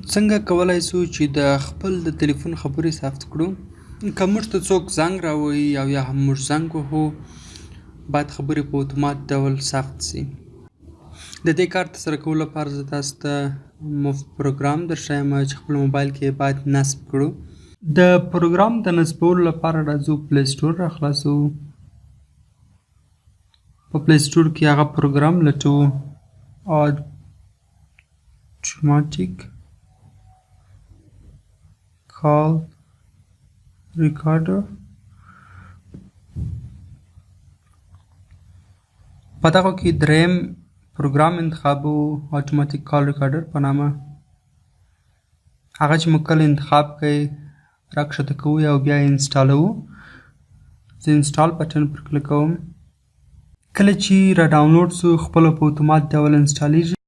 څنګه کولای سو چې د خپل د تلیفون خبرې ثبت کړو؟ که موږ ته څوک زنګ راوهي او یا هم موږ زنګ وهو باید خبرې په اتومات ډول ثبت سي. د دې کار ترسره کولو لپاره زه تاسو ته مفت پروګرام درښیم چې خپل موبایل کې باید نصب کړو. د پروګرام د نصبولو لپاره راځو پلی سټور راخلاصو. په پلی سټور کې هغه پروګرام لټوو اتوماتیک call recorder. په دغه کې دریم پروګرام انتخابو اتوماتیک کال ریکارډر په نامه. هغه چې موږ کله انتخاب کړئ راکښته کوو او بیا یې انسټالوو. زه انسټال بټن پر کلیک کوم. کله چې را ډاونلوډ سو خپله په اتومات ډول انسټالیږي.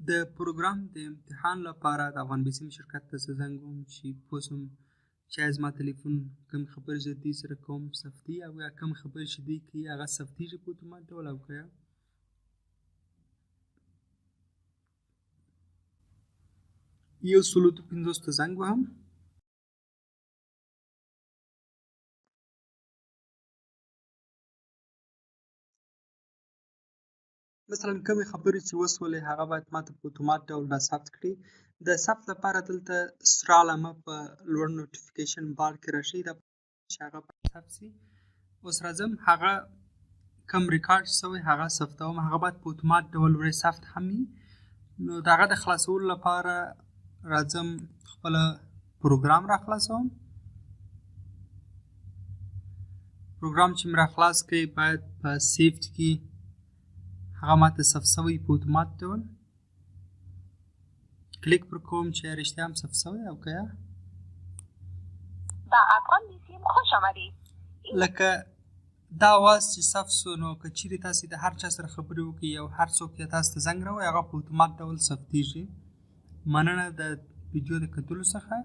د پروګرام د امتحان لپاره د افغان بیسیم شرکت ته زه زنګ وهم چې پوه شم چې ایا زما تلیفون کومې خبرې چې دوی سره کوم ثبتي او یا کومې خبرې چې دوی کوي هغه ثبتیږي په اتومات ډول او که یو سلو دوه پنځوس ته زنګ وهم. مثلا کومې خبرې چې وسولې هغه باید ماته په اتومات ډول را ثبت کړي. د ثبت لپاره دلته سره علامه په لوړ نوټیفیکیشن بار کې راشي دا چې هغه باید ثبت سي. اوس راځم هغه کوم ریکارډ شوی هغه ثبتوم. هغه باید په اتومات ډول ورې ثبت هم وي. نو د هغه د خلاصولو لپاره راځم خپله پروګرام را خلاصوم. پروګرام چې مې را خلاص کړي باید په سیفټ کې هغه ماته ثبت شوی په اتومات ډول کلیک پر کوم چې رښتیا هم ثبت شوی او که با افغان بیسیم خوش آمدید. لکه دا آواز چې ثبت شو نو که چیرې تاسې د هر چا سره خبرې وکړئ او هر څوک یې تاسو ته زنګ راووایي هغه په اتومات ډول ثبتیږي. مننه د ویډیو د کتلو څخه.